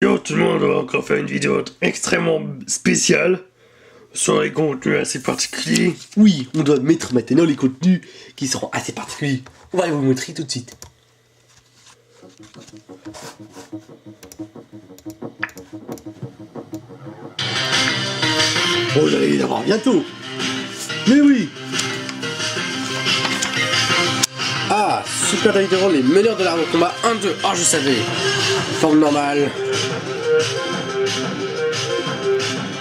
Yo tout le monde, on va encore faire une vidéo extrêmement spéciale sur les contenus assez particuliers. Oui, on doit mettre maintenant les contenus qui seront assez particuliers. On va vous montrer tout de suite. Oh, j'allais les avoir bientôt. Mais oui. Ah, Super Hero, les meneurs de l'arme de combat 1-2. Oh, je savais. Forme normale.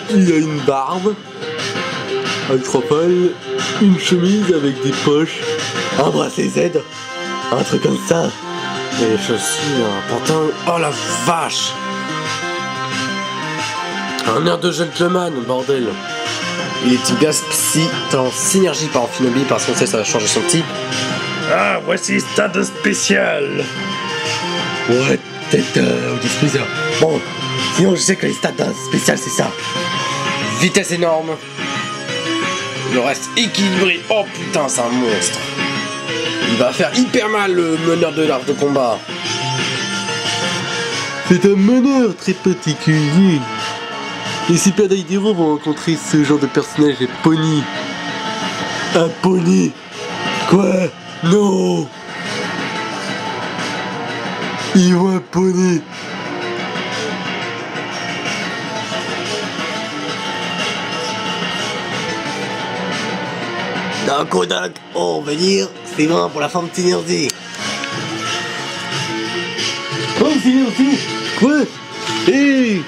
Il a une barbe, un cropole, une chemise avec des poches, un bracelet Z, un truc comme ça. Et les chaussures, un pantalon. Oh la vache! Un air de gentleman, bordel. Il est type gaz psy, talent synergie par Amphinobi parce qu'on sait que ça va changer son type. Ah, voici stade spécial. Ouais, peut-être au disponible. Bon, sinon je sais que les stats spéciales c'est ça. Vitesse énorme. Le reste équilibré. Oh putain, c'est un monstre. Il va faire hyper mal le meneur de l'arme de combat. C'est un meneur très particulier. Les Super Hero vont rencontrer ce genre de personnage, les Pony. Un Pony? Quoi? Non! Ils voient un Pony. D'un Kodak, on va dire, c'est bon pour la forme synergie. Oh, synergie? Quoi? Hé!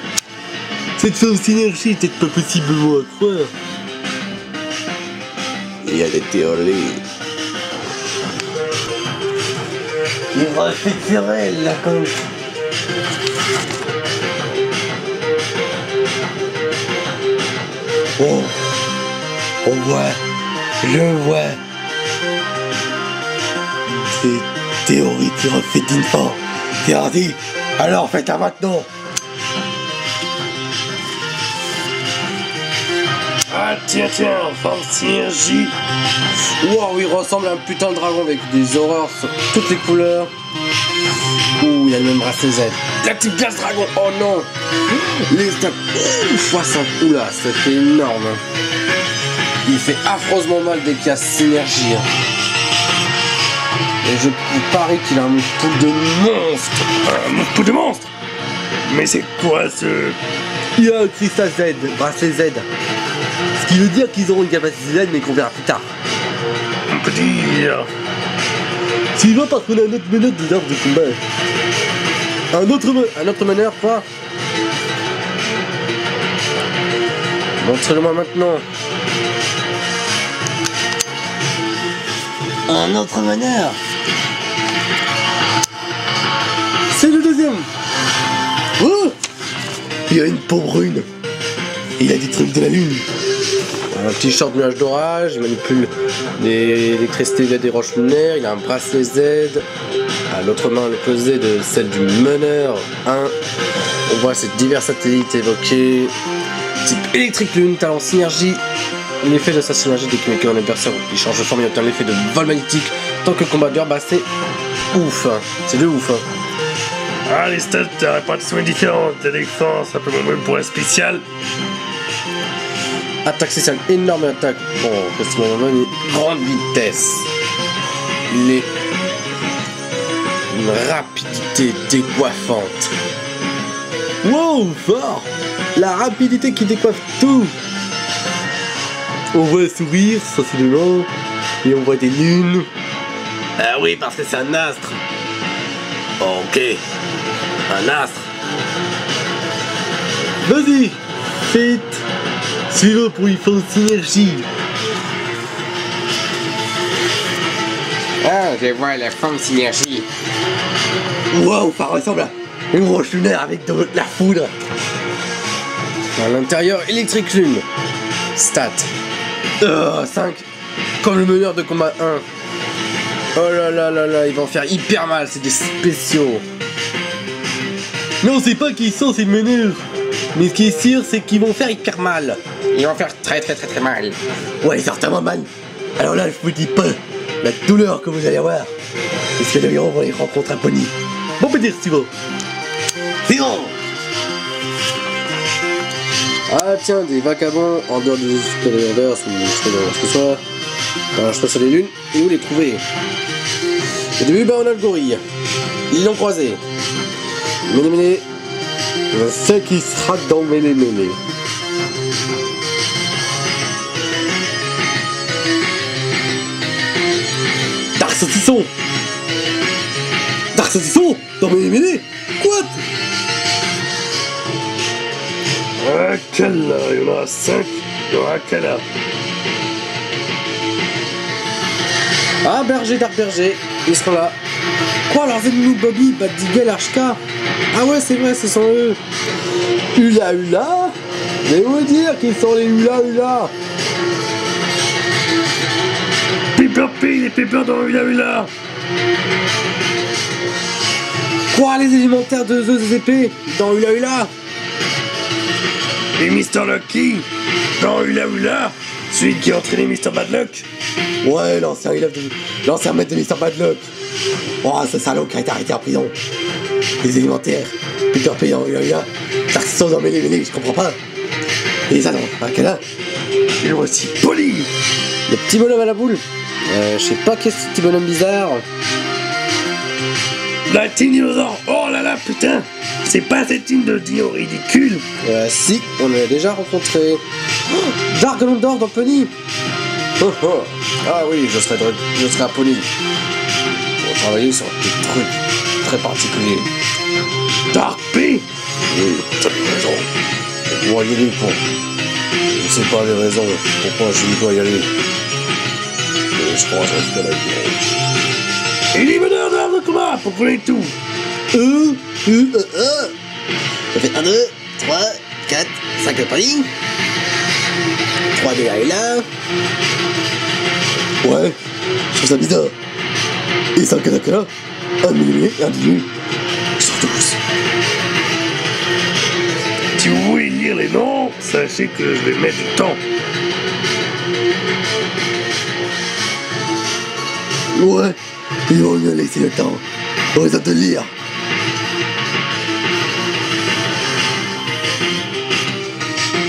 Cette forme synergie est peut-être pas possiblement à croire. Il y a des théories. Il refait sur elle, la con. Oh! On voit. Je vois. C'est théorie qui refait d'une fois. C'est hardi. Alors faites-la maintenant. Ah tiens, forme synergie. Wow, il ressemble à un putain de dragon avec des horreurs sur toutes les couleurs. Ouh, il a le même bracelet Z. La petite glace dragon. Oh non. Les stats. 60. Oula, ça fait énorme. Il fait affreusement mal dès qu'il y a synergie. Et je parie qu'il a un mousse-poule de monstre. Un mousse de monstre. Mais c'est quoi ce... Il a un cristal Z, bracelet Z. Ce qui veut dire qu'ils auront une capacité Z mais qu'on verra plus tard. On peut dire... Suivant parce qu'on a un autre meneur de l'arme de combat. Un autre meneur quoi? Montrez-le-moi maintenant. Un autre meneur. C'est le deuxième. Oh, il a une peau brune. Il a des trucs de la lune. Un t-shirt nuage d'orage. Il manipule l'électricité via des roches lunaires. Il a un bracelet Z. À l'autre main l'opposé de celle du meneur 1. On voit ces divers satellites évoqués. Type électrique lune, talent synergie. L'effet de sa synergie dès qu'il met un adversaire, il change de forme et obtient l'effet de vol magnétique. Tant que le combat dure, bah c'est ouf. C'est de ouf. Ah, les stats de répartition est différente. La défense, un peu moins bonne pour un spécial. Attaque spéciale, énorme attaque. Bon, une grande vitesse. Il est une rapidité décoiffante. Wow, fort. La rapidité qui décoiffe tout. On voit un sourire, sensiblement, et on voit des lunes. Ah oui, parce que c'est un astre. Ok, un astre. Vas-y, faites. Suivant pour une forme synergie. Ah, je vois la forme synergie. Waouh, ça ressemble à une roche lunaire avec de la foudre. À l'intérieur, électrique lune. Stat. 5. Comme le meneur de combat 1. Oh là là là là, ils vont faire hyper mal, c'est des spéciaux. Mais on sait pas qui sont ces meneurs. Mais ce qui est sûr, c'est qu'ils vont faire hyper mal. Ils vont faire très mal. Ouais, certainement mal. Alors là, je vous dis pas la douleur que vous allez avoir. Parce que les héros vont les rencontrer à Pony. Bon, peut dire si tu veux. C'est bon. Ah tiens, des vagabonds en dehors du Skylanders ou je sais pas ce que ce soit. Alors je passe sur les lunes, et où les trouver? Au début, bah on a le gorille. Ils l'ont croisé. Méné méné. Je sais qu'il sera dans Méné méné. Dark Saucisson. Dark Saucisson dans Méné méné. Quoi? Ah, quel là, il y en a 5. Il y en a quel là? Ah, Berger, Dark Berger, ils seront là. Quoi, leurs ennemis Bobby, Bad Diggle, Archka? Ah ouais, c'est vrai, ce sont eux. Hula Hula? Mais vous dire qu'ils sont les Hula Hula? Pepper Pig et Pepper dans Hula Hula. Quoi, les élémentaires de The épées dans Hula Hula? Et Mr. Lucky dans Hula Hula. Celui qui a entraîné Mr. Badluck. Ouais, l'ancien maître de Mr. Badluck. Oh, ce salaud qui a été arrêté en prison. Les élémentaires, Peter Pan dans Hula Hula, Dark Sauce dans Méné Méné, je comprends pas. Et les addons, quel là? Et voici Polly. Le petit bonhomme à la boule. Je sais pas qu'est-ce que ce petit bonhomme bizarre. La team dinosaure. Oh là là, putain. C'est pas cette team de dino ridicule. Si, on l'a déjà rencontré. Oh, Dark Gondor dans Pony. Oh, oh. Ah oui, je serai à Pony. Pour travailler sur des trucs très particuliers. Dark P. Oui, t'as raison. Je dois y aller pour... Je ne sais pas les raisons pourquoi je dois y aller. Mais je crois que je reste là. Et les meneurs de l'art de combat pour connaître tout. Ça fait 1, 2, 3, 4, 5 le Pony. 3 de là et là. Ouais, je trouve ça bizarre. Et 5 là, un milliméné et un demi. Ils sont tous. Si vous voulez lire les noms, sachez que je vais mettre du temps. Ouais, ils vont mieux laisser le temps. On les a de lire.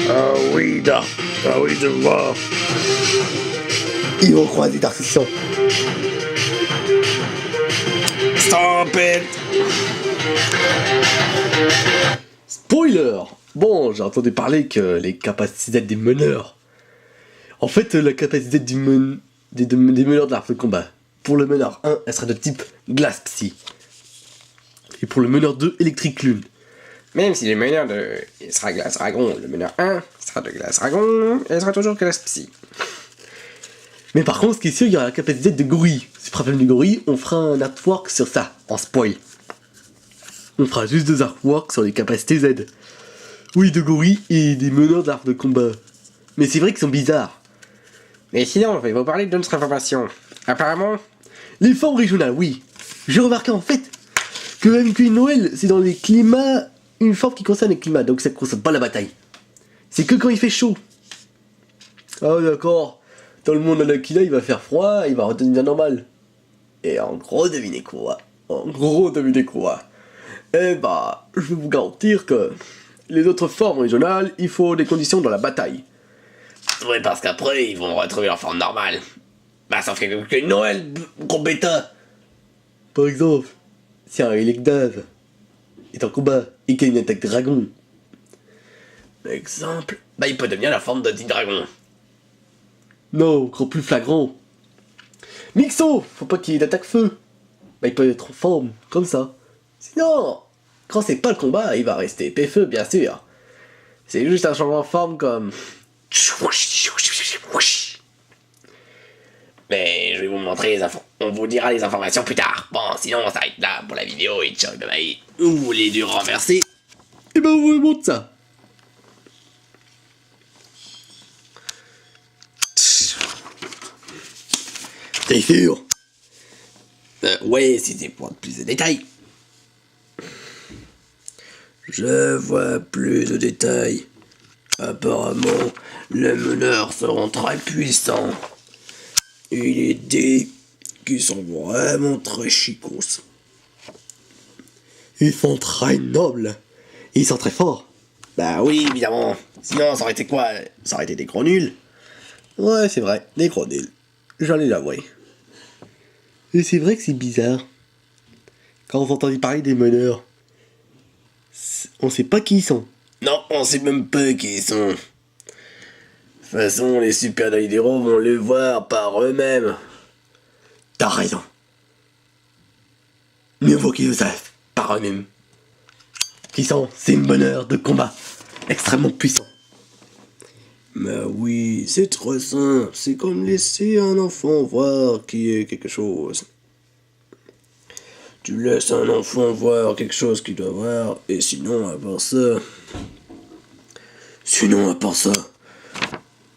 Ah oui, Dark. Ah oui, je vois. Ils vont croiser Dark Saucisson. Stop it. Spoiler! Bon, j'ai entendu parler que les capacités des meneurs. En fait, la capacité des meneurs de l'art de combat. Pour le meneur 1, elle sera de type glace psy. Et pour le meneur 2, électrique lune. Même si le meneur il sera glace dragon, le meneur 1 sera de glace dragon, et il sera toujours glace psy. Mais par contre, ce qui est sûr, il y aura la capacité de gorille. Si problème du gorille, on fera un artwork sur ça, en spoil. On fera juste 2 artworks sur les capacités Z. Oui, de gorille et des meneurs d'art de combat. Mais c'est vrai qu'ils sont bizarres. Mais sinon, je vais vous parler d'une autre information. Apparemment, Les formes régionales, oui. J'ai remarqué en fait que même que Noël, c'est dans les climats, une forme qui concerne les climats, donc ça ne concerne pas la bataille. C'est que quand il fait chaud. Ah d'accord. Dans le monde à l'Akila, il va faire froid, il va redevenir normal. Et en gros, devinez quoi? Eh bah, je vais vous garantir que les autres formes régionales, il faut des conditions dans la bataille. oui, parce qu'après, ils vont retrouver leur forme normale. Bah, ça fait que Noël, gros bêta. Par exemple, si un Elecdave est en combat et qu'il y a une attaque dragon. Exemple, bah, il peut devenir la forme de petit dragon. Non, encore plus flagrant. Mixo, faut pas qu'il y ait d'attaque feu. Bah, il peut être en forme, comme ça. Sinon, quand c'est pas le combat, il va rester épais feu, bien sûr. C'est juste un changement de forme comme... Mais je vais vous montrer les infos. On vous dira les informations plus tard. Bon, sinon on s'arrête là pour la vidéo et ciao, bye bye. Vous voulez du renversé? Et ben, on vous montre ça. T'es sûr? Ouais, si c'est pour plus de détails. Je vois plus de détails. Apparemment, les meneurs seront très puissants. Et les dés qui sont vraiment très chicos. Ils sont très nobles. Ils sont très forts. Bah oui, évidemment. Sinon, ça aurait été quoi? Ça aurait été des gros nuls. Ouais, c'est vrai, des gros nuls. J'en ai l'avouer. Et c'est vrai que c'est bizarre. Quand on entend parler des meneurs, on sait pas qui ils sont. Non, on sait même pas qui ils sont. De toute façon, les super-héros vont le voir par eux-mêmes. T'as raison. Mieux vaut qu'ils le savent par eux-mêmes. Qui sont ces meneurs de combat extrêmement puissants. Bah oui, c'est trop simple. C'est comme laisser un enfant voir qui est quelque chose. Tu laisses un enfant voir quelque chose qu'il doit voir, et sinon, à part ça...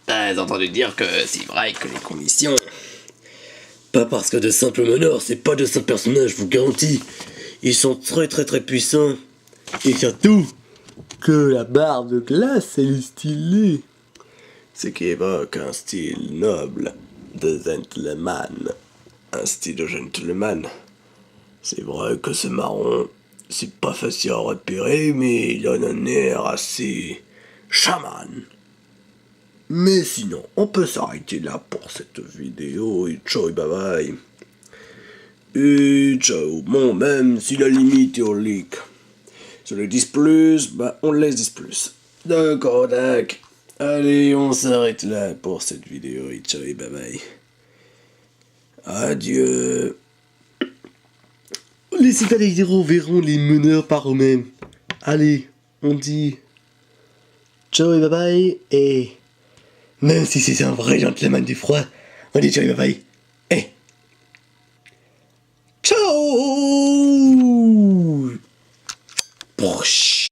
T'as entendu dire que c'est vrai que les commissions... Pas parce que de simples meneurs, c'est pas de simples personnages, je vous garantis. Ils sont très très très puissants. Et surtout, que la barre de glace, elle est stylée. Ce qui évoque un style noble de gentleman. Un style de gentleman. C'est vrai que ce marron, c'est pas facile à repérer, mais il a un air assez chaman. Mais sinon, on peut s'arrêter là pour cette vidéo, et ciao et bye bye. Et ciao, bon, même si la limite est au leak. Sur le 10+, bah on laisse 10+. D'accord, d'accord. Allez, on s'arrête là pour cette vidéo, et ciao et bye bye. Adieu. Les super-héros verront les meneurs par eux-mêmes. Allez, on dit ciao et bye bye, et même si c'est un vrai gentleman du froid, on dit ciao et bye bye, et ciao. Proche.